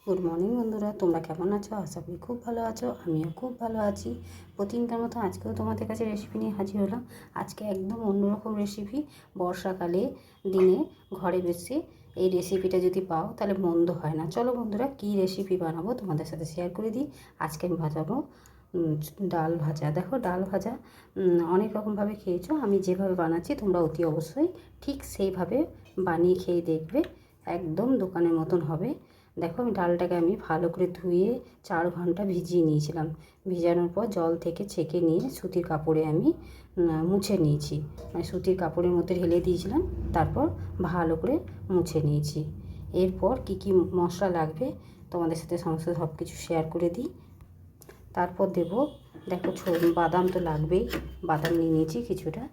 Good morning বন্ধুরা, তোমরা কেমন আছো? আশা করি খুব ভালো আছো। আমিও খুব ভালো আছি। প্রতিদিনকার মতো আজকেও তোমাদের কাছে রেসিপি নিয়ে হাজির হলাম। আজকে একদম অন্যরকম রেসিপি। বর্ষাকালে দিনে ঘরে বসে এই রেসিপিটা যদি পাও তাহলে মন্দ হয় না। চলো বন্ধুরা, কী রেসিপি বানাবো তোমাদের সাথে শেয়ার করে দিই। আজকে আমি ভাজাবো ডাল ভাজা। দেখো, ডাল ভাজা অনেক রকমভাবে খেয়েছো। আমি যেভাবে বানাচ্ছি তোমরা অতি অবশ্যই ঠিক সেইভাবে বানিয়ে খেয়ে দেখবে। একদম দোকানের মতন হবে। দেখো, ডালটাকে আমি ভালো করে ধুয়ে 4 ঘন্টা ভিজিয়ে নিয়েছিলাম। ভিজানোর পর জল থেকে ছেঁকে নিয়ে সুতির কাপড়ে আমি মুছে নিয়েছি। মানে সুতির কাপড়ের মধ্যে ঢেলে দিয়েছিলাম, তারপর ভালো করে মুছে নিয়েছি। এরপর কি কি মশলা লাগবে তোমাদের সাথে সমস্ত সব কিছু শেয়ার করে দিই। তারপর দেখো, বাদাম তো লাগবেই। বাদাম নিয়ে নিয়েছি কিছুটা।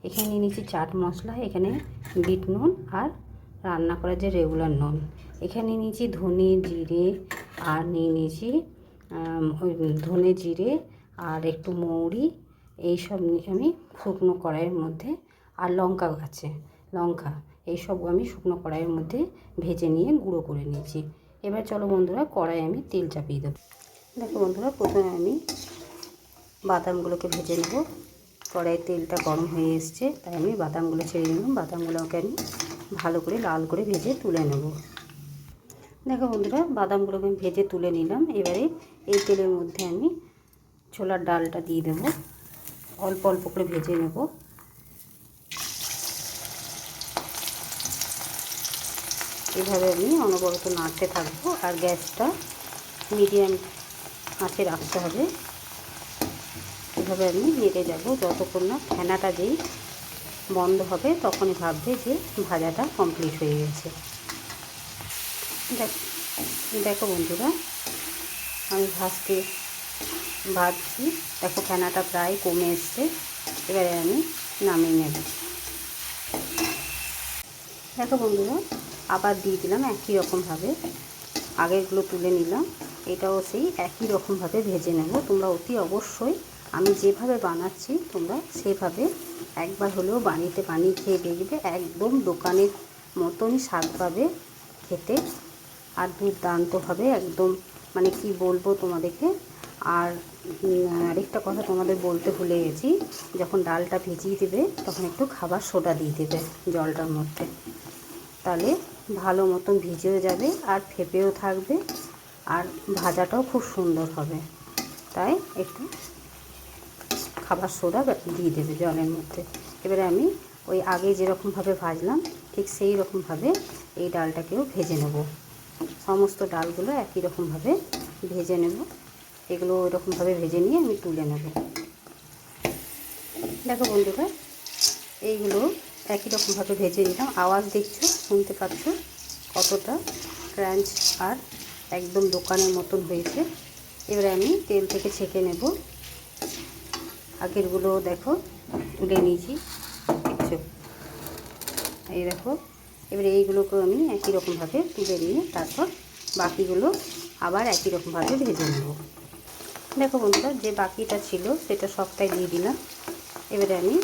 এখানে নিয়ে নিয়েছি চাট মশলা, এখানে বিট নুন আর রান্না করার যে রেগুলার নুন। এখানে নিয়েছি ধনে জিরে, আর নিয়ে নিয়েছি ধনে জিরে আর একটু মৌরি। এইসব নিয়ে আমি শুকনো কড়াইয়ের মধ্যে, আর লঙ্কা আছে, লঙ্কা, এইসব আমি শুকনো কড়াইয়ের মধ্যে ভেজে নিয়ে গুঁড়ো করে নিয়েছি। এবার চলো বন্ধুরা, কড়াই আমি তেল চাপিয়ে দেবো। দেখো বন্ধুরা, প্রথমে আমি বাদামগুলোকে ভেজে নেব। কড়াইয়ের তেলটা গরম হয়ে এসছে, তাই আমি বাদামগুলো ছেড়ে নিলাম। বাদামগুলোকে আমি ভালো করে লাল করে ভেজে তুলে নেব। দেখো বন্ধুরা, বাদামগুলোকে আমি ভেজে তুলে নিলাম। এবারে এই তেলের মধ্যে আমি ছোলার ডালটা দিয়ে দেব। অল্প অল্প করে ভেজে নেব। এভাবে আমি অনবরত নাড়তে থাকবো, আর গ্যাসটা মিডিয়াম আঁচে রাখতে হবে। এভাবে আমি নেড়ে যাব যতক্ষণ না ফেনাটা যেই বন্ধ হবে তখনই ভাববে যে ভাজাটা কমপ্লিট হয়ে গেছে। দেখো বন্ধুরা, আমি ভাজছি। দেখো, ফেনাটা প্রায় কমে এসছে। এবারে আমি নামিয়ে নেব। দেখো বন্ধুরা, আবার দিয়ে দিলাম একই রকমভাবে। আগেরগুলো তুলে নিলাম, এটাও সেই একই রকমভাবে ভেজে নেব। তোমরা অতি অবশ্যই আমি যেভাবে বানাচ্ছি তোমরা সেভাবে একবার হলেও বানিয়ে খেয়ে দেখবে। একদম দোকানের মতনই স্বাদ পাবে খেতে, আর দুর্দান্ত হবে একদম। মানে কি বলবো তোমাদেরকে। আর আরেকটা কথা তোমাদের বলতে ভুলে গেছি, যখন ডালটা ভিজিয়ে দেবে তখন একটু খাবার সোডা দিয়ে দেবে জলটার মধ্যে। তাহলে ভালো মতন ভিজেও যাবে আর ফেপেও থাকবে, আর ভাজাটাও খুব সুন্দর হবে। তাই একটু খাবার সোডা দিয়ে দেবে জলের মধ্যে। এবারে আমি ওই আগে যেরকমভাবে ভাজলাম ঠিক সেই রকমভাবে এই ডালটাকেও ভেজে নেব। সমস্ত ডালগুলো একই রকমভাবে ভেজে নেব। এগুলো ওই রকমভাবে ভেজে নিয়ে আমি তুলে নেব। দেখো বন্ধুরা, এইগুলো একই রকমভাবে ভেজে নিলাম। আওয়াজ দেখছো, শুনতে পাচ্ছ কতটা ক্রাঞ্চ আর একদম দোকানের মতন হয়েছে। এবারে আমি তেল থেকে ছেঁকে নেব। আগেরগুলো দেখো তুলে নিয়েছি, দেখছো, এই দেখো। এবারে এইগুলোকেও আমি একই রকমভাবে তুলে নিয়ে তারপর বাকিগুলো আবার একই রকমভাবে ভেজে নেব। দেখো বন্ধুরা, যে বাকিটা ছিল সেটা সবটাই দিয়ে দিলাম। এবারে আমি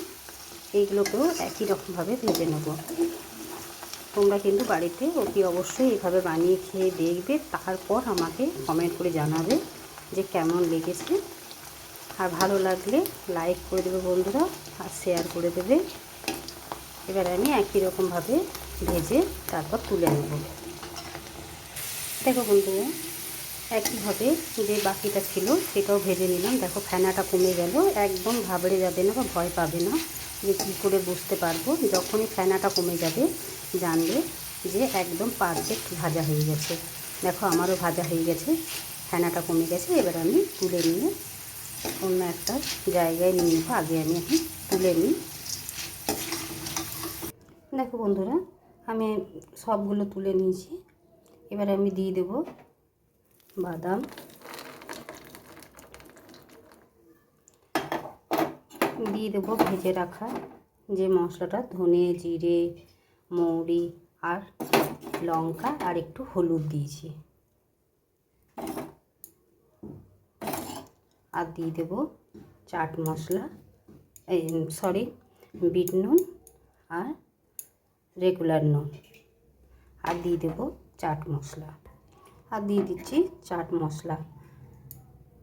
এইগুলোকেও একই রকমভাবে ভেজে নেব। তোমরা কিন্তু বাড়িতে অতি অবশ্যই এভাবে বানিয়ে খেয়ে দেখবে, তারপর আমাকে কমেন্ট করে জানাবে যে কেমন লেগেছে। আর ভালো লাগলে লাইক করে দেবে বন্ধুরা, আর শেয়ার করে দেবে। এবার আমি একই রকমভাবে ভেজে তারপর তুলে নেব। দেখো বন্ধুরা, একইভাবে যে বাকিটা ছিল সেটাও ভেজে নিলাম। দেখো, ফেনাটা কমে গেল, একদম ঘাবড়ে যাবে না বা ভয় পাবে না। যে কী করে বুঝতে পারবো, যখনই ফেনাটা কমে যাবে জানবে যে একদম পারফেক্ট ভাজা হয়ে গেছে। দেখো, আমারও ভাজা হয়ে গেছে, ফেনাটা কমে গেছে। এবার আমি তুলে নিয়ে অন্য একটা জায়গায় নিয়ে নেবো। আগে আমি এখন তুলে নিই। দেখো বন্ধুরা, আমি সবগুলো তুলে নিয়েছি। এবার আমি দিয়ে দেব বাদাম, দিয়ে দেবো ভেজে রাখা যে মশলাটা, ধনে জিরে মৌরি আর লঙ্কা আর একটু হলুদ দিয়েছি। আর দিয়ে দেবো চাট মশলা, বিট নুন আর রেগুলার নুন, আর দিয়ে দেবো চাট মশলা। আর দিয়ে দিচ্ছি চাট মশলা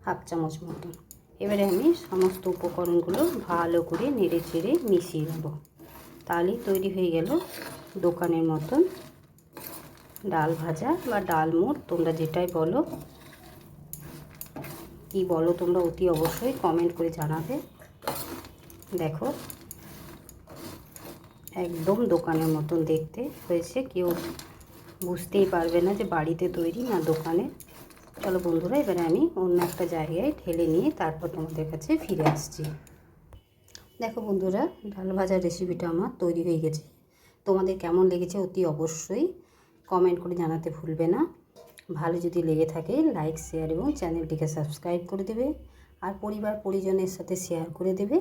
হাফ চামচ মতন। এবারে আমি সমস্ত উপকরণগুলো ভালো করে নেড়ে চেড়ে মিশিয়ে নেব। তাহলেই তৈরি হয়ে গেল দোকানের মতন ডাল ভাজা বা ডালমুট, তোমরা যেটাই বলো। কি বলো তোমরা অতি অবশ্যই কমেন্ট করে জানাবে। দেখো একদম দোকানের মতন দেখতে হয়েছে, কেউ বুঝতেই পারবে না যে বাড়িতে তৈরি না দোকানে। চলো বন্ধুরা, এবারে আমি অন্য একটা জায়গায় ঢেলে নিয়ে তারপর তোমাদের কাছে ফিরে আসছি। দেখো বন্ধুরা, ডাল ভাজার রেসিপিটা আমার তৈরি হয়ে গেছে। তোমাদের কেমন লেগেছে অতি অবশ্যই কমেন্ট করে জানাতে ভুলবে না। ভালো যদি লেগে থাকে লাইক, শেয়ার এবং চ্যানেলটিকে সাবস্ক্রাইব করে দেবে, আর পরিবার পরিজনের সাথে শেয়ার করে দেবে।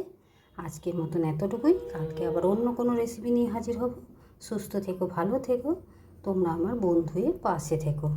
আজকের মতন এতটুকুই, কালকে আবার অন্য কোনো রেসিপি নিয়ে হাজির হব। সুস্থ থেকো, ভালো থেকো, তোমরা আমার বন্ধু হয়ে পাশে থেকো।